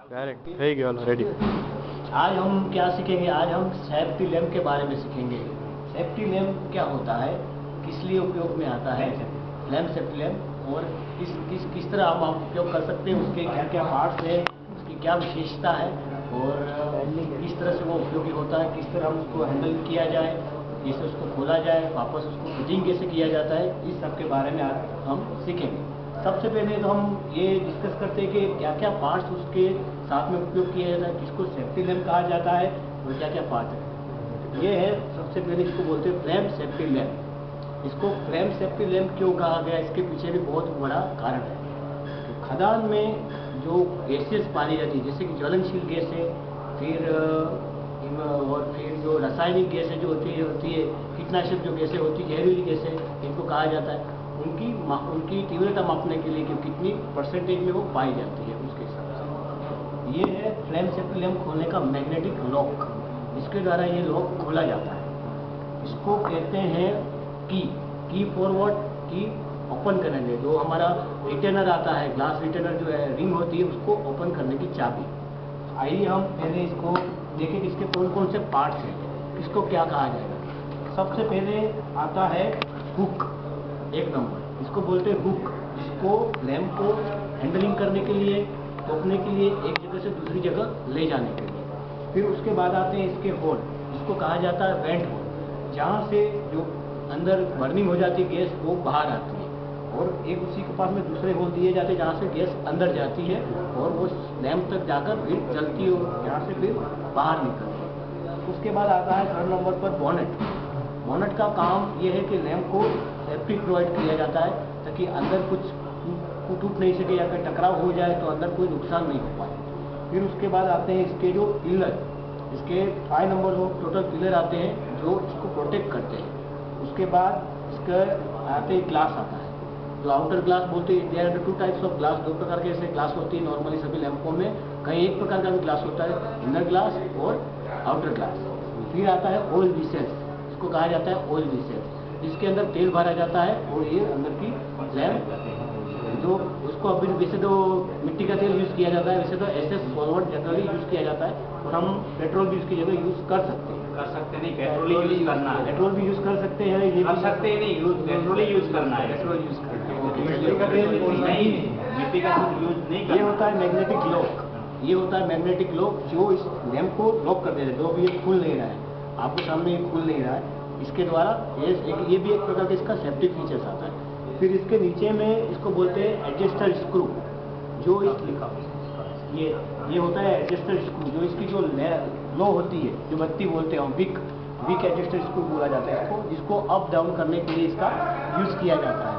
Direct है गया ready. आज हम क्या सीखेंगे? आज हम सेफ्टी लैम्प के बारे में सीखेंगे। सेफ्टी लैम्प क्या होता है, किस लिए उपयोग में आता है लैम्प, सेफ्टी लैम्प, और किस तरह हम उपयोग कर सकते हैं, उसके क्या क्या पार्ट्स हैं, उसकी क्या विशेषता है, और किस तरह से वो उपयोगी होता है, किस तरह हम उसको हैंडल किया जाए, जैसे उसको खोला जाए, वापस उसको फिटिंग कैसे किया जाता है, इस सब के बारे में आज हम सीखेंगे। सबसे पहले तो हम ये डिस्कस करते हैं कि क्या क्या पार्ट्स उसके साथ में उपयोग किया जाता है, किसको सेफ्टी लैम्प कहा जाता है, और क्या क्या पार्ट है। ये है सबसे पहले, इसको बोलते हैं फ्रेम सेफ्टी लैम्प। इसको फ्रेम सेफ्टी लैम्प क्यों कहा गया, इसके पीछे भी बहुत बड़ा कारण है। तो खदान में जो गैसेस पाई जाती है, जैसे कि ज्वलनशील गैस है, फिर और फिर जो रासायनिक गैसें जो होती है, कीटनाशक जो गैसें होती है, जहरीली गैसें, इनको कहा जाता है। उनकी तीव्रता मापने के लिए कि कितनी परसेंटेज में वो पाई जाती है, उसके हिसाब से ये है फ्लेम सेफ्टी लैम्प खोलने का मैग्नेटिक लॉक। इसके द्वारा ये लॉक खोला जाता है। इसको कहते हैं की फॉरवर्ड, की ओपन करने, जो हमारा रिटेनर आता है, ग्लास रिटेनर जो है, रिंग होती है, उसको ओपन करने की चाबी। आइए हम पहले इसको देखें कि इसके कौन कौन से पार्ट्स हैं, किसको क्या कहा जाएगा। सबसे पहले आता है हुक, एक नंबर, इसको बोलते हैं हुक, जिसको लैम्प को हैंडलिंग करने के लिए, रोकने के लिए, एक जगह से दूसरी जगह ले जाने के लिए। फिर उसके बाद आते हैं इसके होल, जिसको कहा जाता है वेंट होल, जहाँ से जो अंदर बर्निंग हो जाती है गैस, वो बाहर आती है, और एक उसी के पास में दूसरे होल दिए जाते हैं, जहाँ से गैस अंदर जाती है और वो लैम्प तक जाकर फिर जलती है और यहाँ से फिर बाहर निकलती है। उसके बाद आता है थर्ड नंबर पर बोनेट। बोनेट का काम ये है कि लैम्प को सेफ्टी प्रोवाइड किया जाता है, ताकि अंदर कुछ टूट नहीं सके या फिर टकराव हो जाए तो अंदर कोई नुकसान नहीं हो पाए। फिर उसके बाद आते हैं इसके जो पिलर, इसके 5 नंबर जो टोटल पिलर आते हैं जो इसको प्रोटेक्ट करते हैं। उसके बाद इसके आते ग्लास आता है, जो आउटर ग्लास बोलते हैं। There are 2 types of glass, 2 प्रकार के ऐसे ग्लास होती है नॉर्मली सभी लैंपों में। कहीं एक प्रकार का भी ग्लास होता है, इनर ग्लास और आउटर ग्लास। फिर आता है ऑयल विसेल्स, इसको कहा जाता है ऑयल विसेल्स, जिसके अंदर तेल भरा जाता है, और ये अंदर की लैम्प जो उसको अभी वैसे तो मिट्टी का तेल यूज़ किया जाता है, वैसे तो एसएस सॉल्वेंट जनरली यूज़ किया जाता है, और हम पेट्रोल भी उसकी जगह यूज़ कर सकते हैं। नहीं, पेट्रोल ही यूज करना है। पेट्रोल भी यूज़ कर सकते हैं, ये कर सकते हैं नहीं, पेट्रोल ही यूज करना है। पेट्रोल यूज़ करते हैं। मिट्टी का तेल नहीं, मिट्टी का यूज नहीं करना। ये होता है मैग्नेटिक लॉक, ये होता है मैग्नेटिक लॉक, जो इस लैम्प को लॉक कर देता है। जो भी ये खुल नहीं रहा है, आपके सामने ये खुल नहीं रहा है, इसके द्वारा ये भी एक प्रकार का इसका सेफ्टी फीचर्स आता है। फिर इसके नीचे में इसको बोलते हैं एडजस्टर स्क्रू, जो इस लिखा ये होता है एडजस्टर स्क्रू, जो इसकी जो लो होती है, जो बत्ती बोलते हैं हम, विक एडजस्टर स्क्रू बोला जाता है इसको, जिसको अप डाउन करने के लिए इसका यूज़ किया जाता है।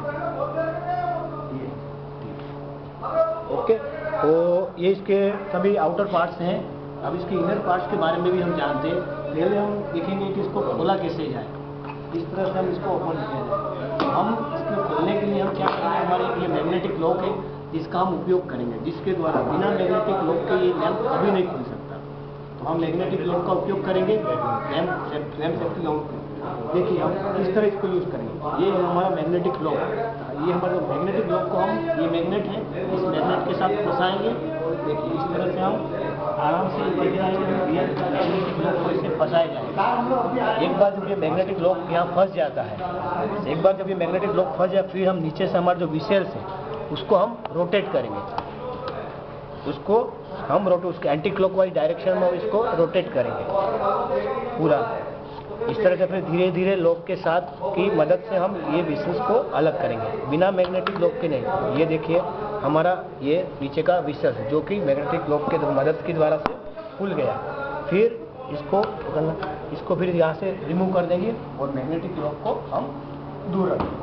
ओके, तो ये इसके सभी आउटर पार्ट्स हैं। अब इसके इनर पार्ट्स के बारे में भी हम जानते हैं। पहले हम देखेंगे कि इसको खोला कैसे जाए, किस तरह से हम इसको ओपन किया जाए। हम इसको खोलने के लिए हम क्या करेंगे, हमारे ये मैग्नेटिक लॉक है, जिसका हम उपयोग करेंगे, जिसके द्वारा बिना मैग्नेटिक लॉक के ये लैम्प कभी नहीं खुल सकता। तो हम मैग्नेटिक लॉक का उपयोग करेंगे लैम्प सेफ्टी लॉक। देखिए हम किस तरह इसको यूज़ करेंगे। ये है हमारा मैग्नेटिक लॉक, ये हमारा मैग्नेटिक लॉक को हम, ये मैग्नेट है, इस मैग्नेट के साथ फंसाएंगे। देखिए इस तरह से हम आराम से मैग्नेटिक लॉक को इसे फंसाया जाएगा। एक बार जब ये मैग्नेटिक लॉक यहाँ फंस जाता है, एक बार जब ये मैग्नेटिक लॉक फंस जाए, फिर हम नीचे से हमारे जो विसेल्स है उसको हम रोटेट करेंगे, उसको हम उसके एंटी क्लॉकवाइज डायरेक्शन में इसको रोटेट करेंगे पूरा। इस तरह से फिर धीरे धीरे लॉक के साथ की मदद से हम ये विसेल्स को अलग करेंगे, बिना मैग्नेटिक लॉक के नहीं। ये देखिए हमारा ये नीचे का विसेल्स, जो कि मैग्नेटिक लॉक के मदद की द्वारा से खुल गया। फिर इसको पकड़ना, इसको फिर यहाँ से रिमूव कर देंगे और मैग्नेटिक लॉक को हम दूर रखेंगे।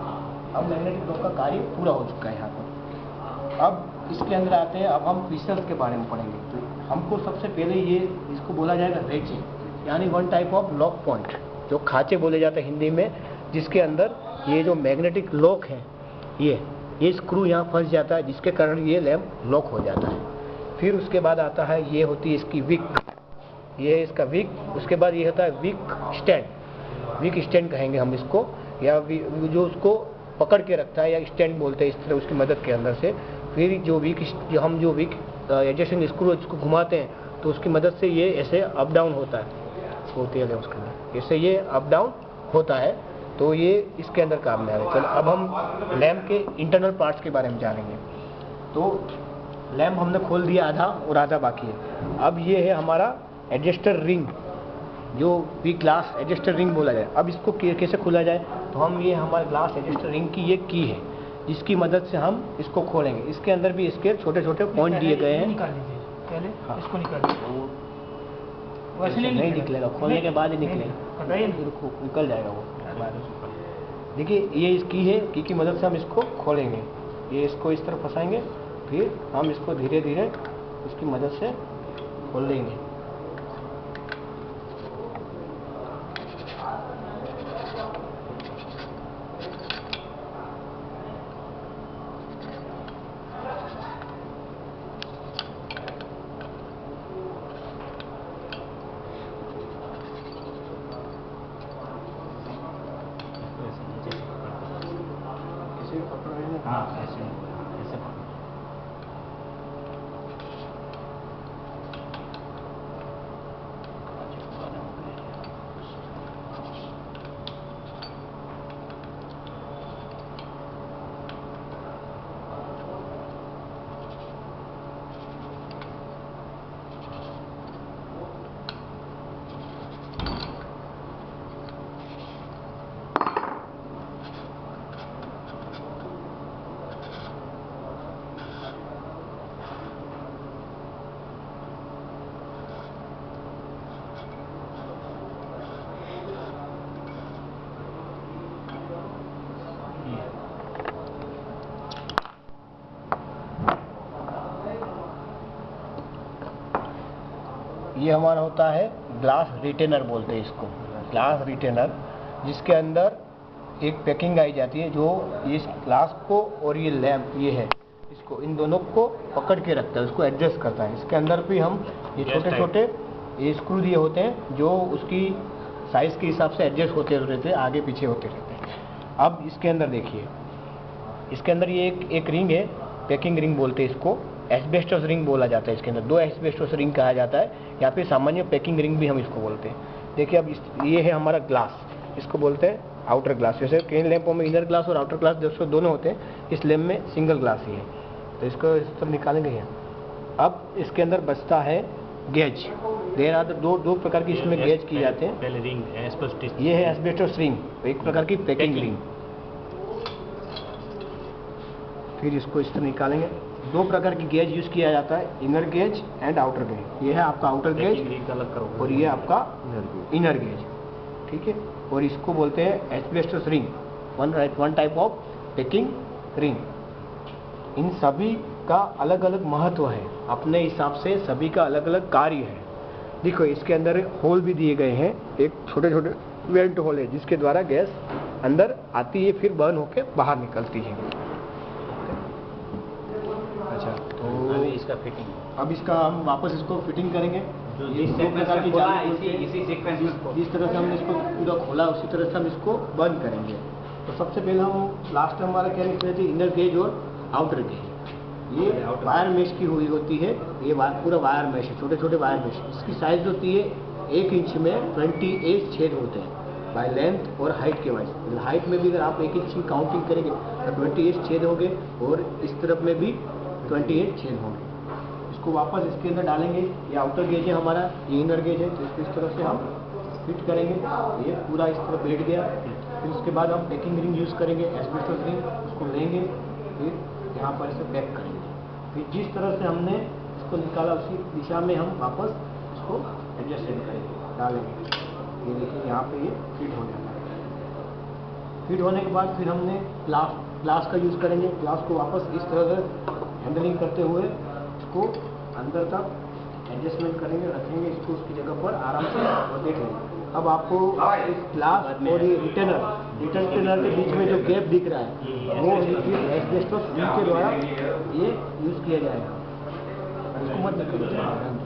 अब मैग्नेटिक लॉक का कार्य पूरा हो चुका है यहाँ पर। अब इसके अंदर आते हैं, अब हम विसेल्स के बारे में पढ़ेंगे। तो हमको सबसे पहले ये इसको बोला जाएगा रेचे, यानी one type of lock point, जो खांचे बोले जाते हैं हिंदी में, जिसके अंदर ये जो मैग्नेटिक लॉक है, ये स्क्रू यहाँ फंस जाता है, जिसके कारण ये लैम्प लॉक हो जाता है। फिर उसके बाद आता है, ये होती है इसकी विक, ये है इसका विक। उसके बाद ये होता है विक स्टैंड कहेंगे हम इसको, या जो उसको पकड़ के रखता है, या स्टैंड बोलते हैं इस तरह, उसकी मदद के अंदर से। फिर जो विक एडजस्टिंग स्क्रू इसको घुमाते हैं तो उसकी मदद से ये ऐसे अप डाउन होता है, वो तेल है उसके अंदर, इससे ये अप डाउन होता है, तो ये इसके अंदर काम में आएगा। चलो अब हम लैम्प के इंटरनल पार्ट्स के बारे में जानेंगे। तो लैम्प हमने खोल दिया आधा और आधा बाकी है। अब ये है हमारा एडजस्टर रिंग, जो भी ग्लास एडजस्टर रिंग बोला जाए। अब इसको कैसे खोला जाए, तो हम ये हमारे ग्लास एडजस्टर रिंग की ये की है जिसकी मदद से हम इसको खोलेंगे। इसके अंदर भी इसके छोटे छोटे पॉइंट दिए गए हैं। निकाल लीजिए पहले। हाँ। इसको निकाल लीजिए। वैसे नहीं निकलेगा, खोलने के बाद ही निकलेगा, बताइए निकल जाएगा वो। देखिए ये इसकी है, की मदद से हम इसको खोलेंगे। ये इसको इस तरफ फंसाएंगे, फिर हम इसको धीरे धीरे उसकी मदद से खोल लेंगे। हाँ ऐसे ऐसे ये हमारा होता है ग्लास रिटेनर बोलते हैं इसको, ग्लास रिटेनर, जिसके अंदर एक पैकिंग आई जाती है जो इस ग्लास को और ये लैम्प ये है इसको, इन दोनों को पकड़ के रखता है, उसको एडजस्ट करता है। इसके अंदर भी हम ये छोटे छोटे ये स्क्रू दिए होते हैं जो उसकी साइज के हिसाब से एडजस्ट होते रहते हैं, आगे पीछे होते रहते हैं। अब इसके अंदर देखिए, इसके अंदर ये एक रिंग है, पैकिंग रिंग बोलते हैं इसको, एस्बेस्टोस रिंग बोला जाता है। इसके अंदर 2 एस्बेस्टोस रिंग कहा जाता है, या फिर सामान्य पैकिंग रिंग भी हम इसको बोलते हैं। देखिए अब ये है हमारा ग्लास, इसको बोलते हैं आउटर ग्लास। जैसे कई लैंपों में इनर ग्लास और आउटर ग्लास दोनों होते हैं, इस लैंप में सिंगल ग्लास ही है, तो इसको इस तरफ निकालेंगे यहाँ। अब इसके अंदर बचता है गेज। देर आर दो प्रकार की इसमें गेज किए जाते हैं। पहले रिंग ये है एस्बेस्टोस रिंग, एक प्रकार की पैकिंग रिंग। फिर इसको इस तरह निकालेंगे। 2 प्रकार की गेज यूज किया जाता है, inner gaze and outer gauge. ये है आपका आउटर गेज अलग करो और ये आपका इनर गेज, ठीक है। और इसको बोलते हैं asbestos ring, one type of packing ring. इन सभी का अलग अलग महत्व है, अपने हिसाब से सभी का अलग अलग कार्य है। देखो इसके अंदर होल भी दिए गए हैं, एक छोटे छोटे वेंट होल है जिसके द्वारा गैस अंदर आती है, फिर बर्न होकर बाहर निकलती है। अच्छा, तो इसका फिटिंग, अब इसका हम वापस इसको फिटिंग करेंगे। जो ये जिस 2 प्रकार की खोला जाली होती है, इसी सीक्वेंस में जिस तरह से हमने इसको पूरा खोला उसी तरह से हम इसको बंद करेंगे। तो सबसे पहले हम लास्ट टाइम हमारा क्या निकले थे, इनर गेज और आउटर गेज। ये वायर मेश की हुई होती है, ये पूरा वायर मेश है, छोटे छोटे वायर मेश। इसकी साइज होती है 1 इंच में 28 छेद होते हैं बाय लेंथ और हाइट के वाइज। हाइट में भी अगर आप 1 इंच की काउंटिंग करेंगे तो 28 छेद होंगे और इस तरफ में भी 28 छेद होंगे। इसको वापस इसके अंदर डालेंगे। ये आउटर गेज है हमारा, ये इनर गेज है, तो इसको इस तरह से हम फिट करेंगे। ये पूरा इस तरह बैठ गया। फिर उसके बाद हम पैकिंग रिंग यूज़ करेंगे, एस्बेस्टोस रिंग, उसको लेंगे, फिर यहाँ पर इसे पैक करेंगे। फिर जिस तरह से हमने इसको निकाला उसी दिशा में हम वापस इसको एडजस्टमेंट करेंगे, डालेंगे। ये देखिए यहाँ पे ये फिट हो जाता है। फिट होने के बाद फिर हमने ग्लास का यूज़ करेंगे। ग्लास को वापस इस तरह से हैंडलिंग करते हुए इसको अंदर तक एडजस्टमेंट करेंगे, रखेंगे इसको उसकी जगह पर आराम से और देखेंगे। अब आपको इस ग्लास और ये रिटेनर के बीच में जो गैप दिख रहा है वो एस्बेस्टोस रिंग के द्वारा ये यूज़ किया जाएगा। इसको मत निकालिए।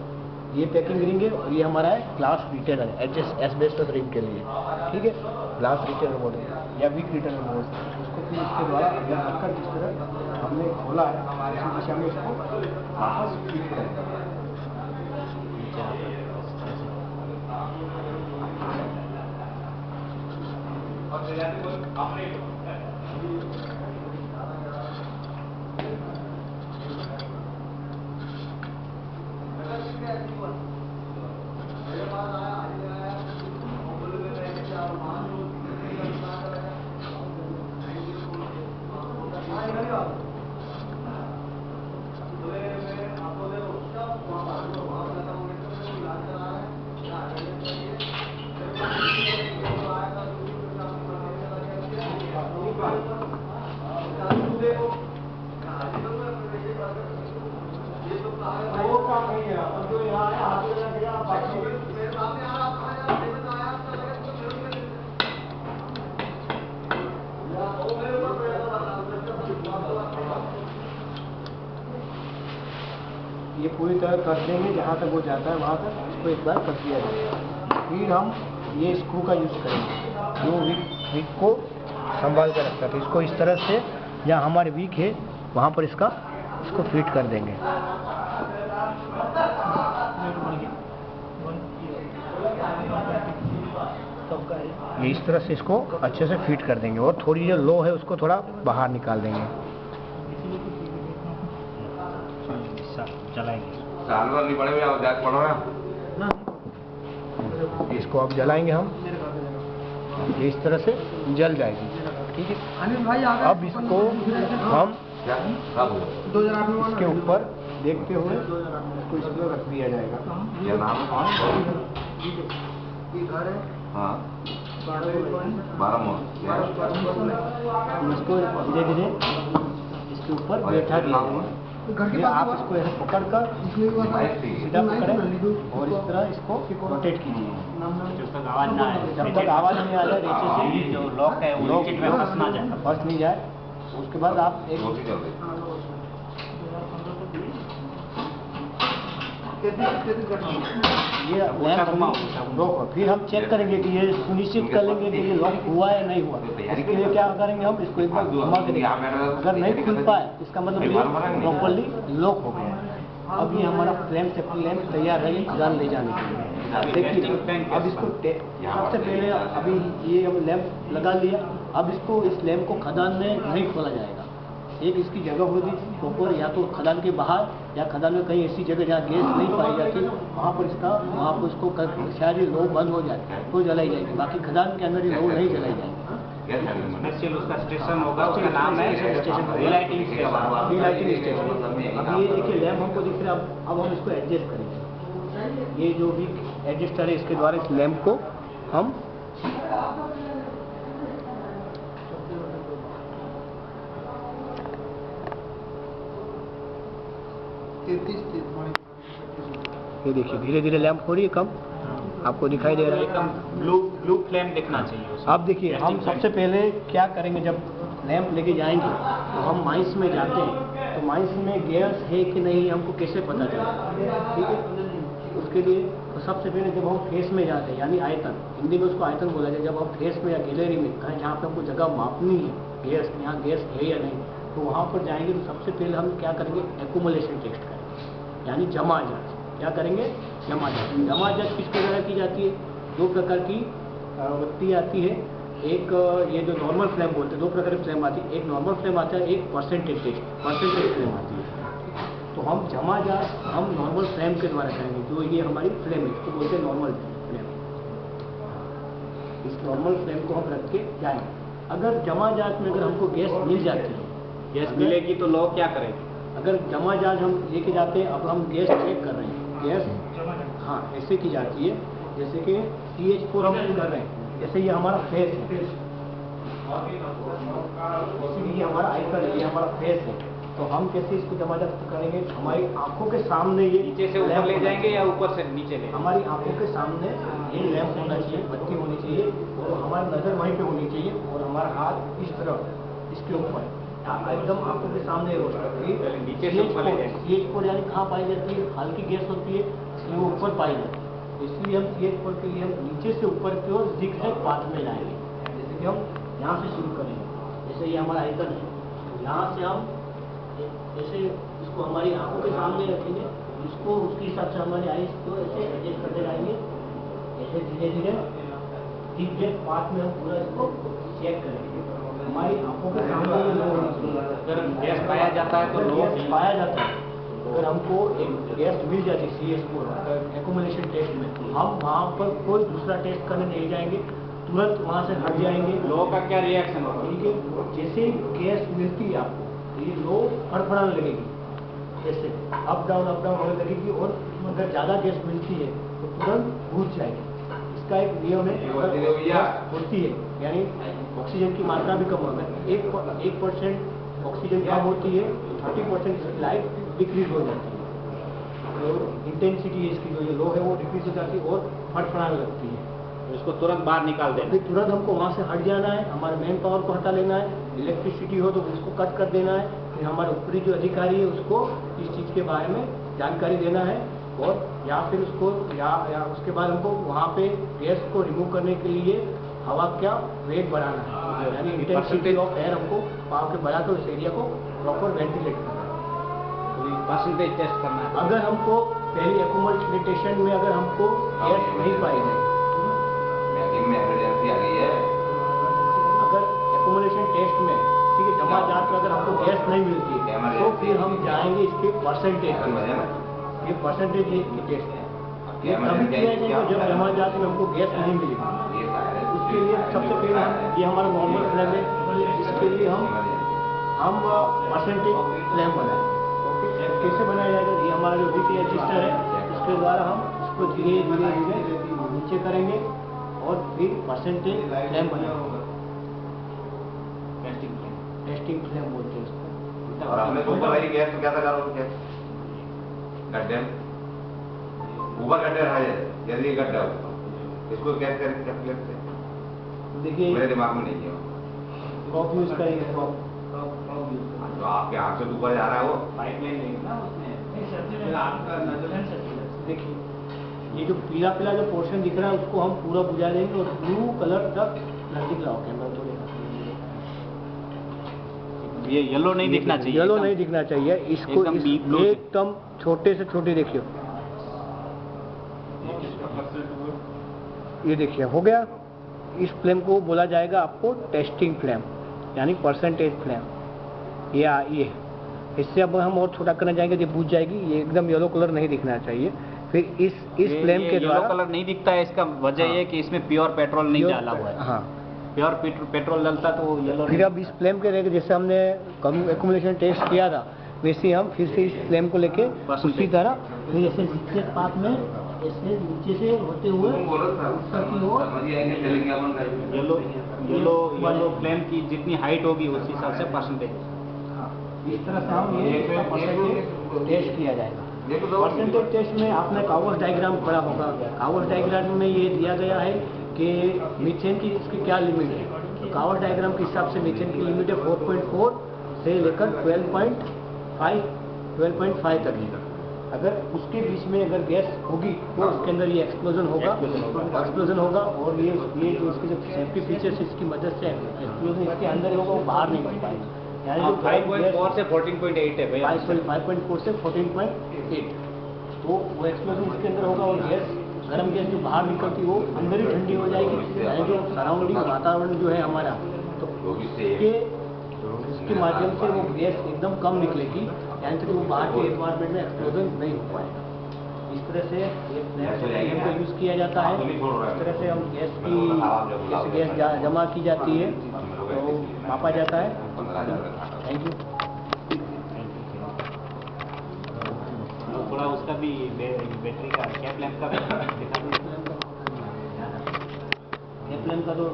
ये पैकिंग रिंग है और ये हमारा है glass retainer adjust asbestos ring के लिए, ठीक है। ग्लास रिटेनर बोलते हैं या वीक रिटेनर बोलते हैं उसको। फिर इसके द्वारा अंदर रखकर जिस तरह हमने खोला है उसी दिशा में इसको वापस फिट करेंगे। ये पूरी तरह कस देंगे, जहाँ तक वो जाता है वहाँ तक इसको एक बार कस दिया जाएगा। फिर हम ये स्क्रू का यूज़ करेंगे जो वीक को संभाल कर रखता है। तो इसको इस तरह से जहाँ हमारे वीक है वहाँ पर इसको फिट कर देंगे। ये इस तरह से इसको अच्छे से फिट कर देंगे और थोड़ी जो लो है उसको थोड़ा बाहर निकाल देंगे। इसको अब जलाएंगे हम, ये इस तरह से जल जाएगी, ठीक है। अब इसको हम इसके ऊपर देखते हुए इसको इस पर रख दिया जाएगा। इसको धीरे धीरे इसके ऊपर बैठा दिया जाएगा। आप इसको ऐसे पकड़कर सीधा पकड़ें और इस तरह इसको रोटेट कीजिए जब तक आवाज़ नहीं आ जाए, नीचे से जो लॉक है वो फंस नहीं जाए। उसके बाद आप एक ये लॉक, फिर हम चेक करेंगे कि ये सुनिश्चित कर लेंगे कि ये लॉक हुआ है नहीं हुआ। इसके लिए क्या करेंगे, हम इसको एक बार घुमा के देंगे। अगर नहीं खुल पाए इसका मतलब ये प्रॉपरली लॉक हो गया है। अब ये हमारा फ्लेम सेफ्टी लैंप तैयार है खदान ले जाने के लिए। देखिए अब इसको सबसे पहले अभी ये हम लैंप लगा लिया। अब इसको इस लैंप को खदान में नहीं खोला जाएगा। एक इसकी जगह होगी प्रॉपर, या तो खदान के बाहर या खदान में कहीं ऐसी जगह जहाँ गैस नहीं पाई जाती वहाँ पर इसको शायद ये लो बंद हो जाए तो जलाई जाएगी। बाकी खदान के अंदर ये लो नहीं जलाई जाएगी। उसका स्टेशन होगा, उसका नाम है रीलाइटिंग स्टेशन। अब ये देखिए लैंप हमको दिख रहा है। अब हम इसको एडजस्ट करेंगे। ये जो भी एडजस्टर है इसके द्वारा इस लैंप को हम ये देखिए धीरे धीरे लैंप हो रही है कम, आपको दिखाई दे रहा है एकदम ब्लू फ्लेम दिखना चाहिए। अब देखिए हम सबसे पहले क्या करेंगे, जब लैंप लेके जाएंगे तो हम माइंस में जाते हैं। तो माइंस में गैस है कि नहीं हमको कैसे पता चलेगा, ठीक है। उसके लिए तो सबसे पहले जब हम फेस में जाते हैं, यानी आयतन, हिंदी में उसको आयतन बोला जाए। जब हम फेस में या गैलरी में कहीं जहाँ पे हमको जगह मापनी है गैस, यहाँ गैस है या नहीं, तो वहाँ पर जाएंगे तो सबसे पहले हम क्या करेंगे, एक्यूमुलेशन टेस्ट करेंगे, यानी जमा जांच। क्या करेंगे, जमा जांच। जमा जांच किसके द्वारा की जाती है, दो प्रकार की बत्ती आती है। एक ये जो नॉर्मल फ्लेम बोलते हैं, दो प्रकार की फ्लेम आती है। एक नॉर्मल फ्लेम आता है, एक परसेंटेज फ्लेम आती है। तो हम जमा जांच हम नॉर्मल फ्लेम के द्वारा करेंगे। जो ये हमारी फ्लेम है इसको बोलते हैं नॉर्मल फ्लेम। इस नॉर्मल फ्लेम को हम रख के जाएंगे। अगर जमा जांच में अगर हमको गैस मिल जाती है, गैस मिलेगी तो लोग क्या करेंगे, अगर जमा जांच हम लेके जाते हैं, अब हम गैस चेक कर रहे हैं, गैस हाँ ऐसे की जाती है जैसे कि CH4 हम कर रहे हैं। जैसे ये हमारा फेस है, जैसे कि ये हमारा आइकन है, ये हमारा फेस है। तो हम कैसे इसको जमा जांच करेंगे, हमारी आंखों के सामने ये नीचे से ऊपर ले जाएंगे या ऊपर से नीचे ले, हमारी आंखों के सामने ये लैंप होना चाहिए, बत्ती होनी चाहिए और हमारी नज़र वहीं पे होनी चाहिए और हमारा हाथ इस तरह इसके ऊपर। एकदम आंखों के सामने रोज करती है। नीचे से ऊपर ले जाएंगे। CH कोड यानी कहाँ पाई जाती है, हल्की गैस होती है इसलिए वो ऊपर पाई जाती है। इसलिए हम CH कोड के लिए हम नीचे से ऊपर की ओर ज़िगज़ैग पाथ में लाएंगे। जैसे कि हम यहाँ से शुरू करेंगे, जैसे ये हमारा आइकन है, तो यहाँ से हम ऐसे इसको हमारी आंखों के सामने रखेंगे, इसको उसके हिसाब से हमारी आईज को ऐसे एडजस्ट करते जाएंगे। ऐसे धीरे धीरे ज़िगज़ैग पाथ में हम पूरा इसको चेक करेंगे। हमारी आंखों के सामने ये लो होनी चाहिए। अगर गैस पाया जाता है तो अगर लो गैस पाया जाता है, अगर हमको एक गैस मिल जाती है CH कोड एक्यूमुलेशन टेस्ट में, हम वहाँ पर कोई दूसरा टेस्ट करने नहीं जाएंगे, तुरंत वहाँ से हट जाएंगे। लो का क्या रिएक्शन होगा? ठीक है, जैसे ही गैस मिलती है आपको तो ये लो फड़फड़ाने लगेगी, जैसे अप डाउन होने लगेगी, और अगर ज़्यादा गैस मिलती है तो तुरंत बुझ जाएगी। इसका एक नियम है, अगर गैस होती है यानी ऑक्सीजन की मात्रा भी कम होगा, 1% ऑक्सीजन कम होती है, 30% इसकी लाइट डिक्रीज हो जाती है, और इंटेंसिटी इसकी जो ये लो है वो डिक्रीज हो जाती है और फड़फड़ाने लगती है। इसको तुरंत बाहर निकाल देना। फिर तुरंत हमको वहाँ से हट जाना है, हमारे मेन पावर को हटा लेना है, इलेक्ट्रिसिटी हो तो उसको कट कर देना है, फिर हमारे ऊपरी जो अधिकारी है उसको इस चीज़ के बारे में जानकारी देना है, और या फिर उसको या उसके बाद हमको वहाँ पे गैस को रिमूव करने के लिए हवा का वेग बढ़ाना है, यानी इंटेंसिटी ऑफ एयर हमको पावर के बढ़ा कर उस एरिया को प्रॉपर वेंटिलेट करना है। परसेंटेज टेस्ट करना है। अगर हमको पहली एक्यूमुलेशन में अगर हमको गैस नहीं पाई गई, इमरजेंसी आ गई है, अगर एक्यूमुलेशन टेस्ट में ठीक है जमा जात में अगर हमको गैस नहीं मिलती तो फिर हम जाएंगे इसके परसेंटेज के, ये परसेंटेज की टेस्ट है, ये तभी किया जाएगा जब जमा जात में हमको गैस नहीं मिलेगी। उसके लिए सबसे पहले ये हमारा नॉर्मल फ्लैम है, इसके लिए हम परसेंटेज फ्लैम बनाएं। ओके, कैसे बनाया जाएगा, ये हमारा जो बीपी रजिस्टर है इसके द्वारा हम इसको धीरे धीरे धीरे नीचे करेंगे और फिर परसेंटेज फ्लैम बनाएंगे। टेस्टिंग फ्लैम बोलते हैं इसको। और हमने तुम भाई गैस तो कैसा करो, क्या गड्ढे ऊपर गड्ढे रहा है, यदि गड्ढा हो इसको गैस करेंगे क्या फ्लेम से? देखिए मेरे दिमाग में नहीं है क्रॉप यूज करेंगे, क्रॉप तो आपके हाथ से ऊपर जा रहा है वो पाइपलाइन लेंगे ना उसमें। देखिए ये जो पीला पीला जो पोर्शन दिख रहा है उसको हम पूरा बुझा देंगे और ब्लू कलर तक नजदीक लाओ कैमरा थोड़े, ये येलो नहीं दिखना चाहिए। येलो नहीं दिखना चाहिए, इसको एकदम blue से। एकदम छोटे से छोटे देखिए, ये देखिए हो गया। इस फ्लेम को बोला जाएगा आपको टेस्टिंग फ्लेम यानी परसेंटेज फ्लेम। ये इससे अब हम और छोटा करना चाहेंगे, ये बुझ जाएगी, ये एकदम येलो कलर नहीं दिखना चाहिए। फिर इस फ्लेम के द्वारा येलो कलर नहीं दिखता है, इसका वजह ये है कि इसमें प्योर पेट्रोल नहीं डाला हुआ है। हाँ, प्योर पेट्रोल डलता तो वो येलो। फिर अब इस फ्लेम के लेके जैसे हमने एक्यूमुलेशन टेस्ट किया था वैसे ही हम फिर से इस फ्लेम को लेके उसी तरह फिर ऐसे ज़िगज़ैग पाथ में ऐसे नीचे से होते हुए ऊपर की ओर येलो फ्लेम की जितनी हाइट होगी उस हिसाब से परसेंटेज। इस तरह से हम ये परसेंटेज टेस्ट किया जाएगा। परसेंटेज टेस्ट में आपने कावर्स डायग्राम पढ़ा होगा, कावर्स डायग्राम में ये दिया गया है कि मीथेन की इसकी क्या लिमिट है। तो कावर्स डायग्राम के हिसाब से मीथेन की लिमिट है 4.4 से लेकर 12.5 तक है। अगर उसके बीच में अगर गैस होगी तो उसके अंदर ये एक्सप्लोजन होगा और ये जो इसके जो सेफ्टी फीचर्स इसकी मदद से एक्सप्लोजन इसके अंदर होगा वो बाहर नहीं निकल पाएगा। यानी जो 5.4 से 14.8 है भैया। 5.4 से 14.8 तो वो एक्सप्लोजन इसके अंदर होगा और गैस गर्म गैस जो बाहर निकलती है वो अंदर ही ठंडी हो जाएगी। यानी जो सराउंडिंग वातावरण जो है हमारा तो इसके माध्यम से वो गैस एकदम कम निकलेगी, यानी कि वो बाहर के एनवायरनमेंट में एक्सप्लोजन नहीं हो पाएगा। इस तरह से फ्लेम का यूज़ किया जाता है। इस तरह से हम गैस जमा की जाती है तो मापा जाता है। Thank you. थोड़ा उसका भी बैटरी का कैप लैंप का भी दिखा दो। कैप लैंप का तो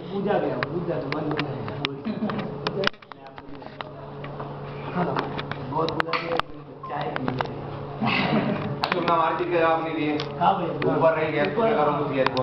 पूजा गया मन बहुत बुझा गया, चाय पी मार्केट के जवाब नहीं दिए, हाँ भैया ऊपर रही गैस को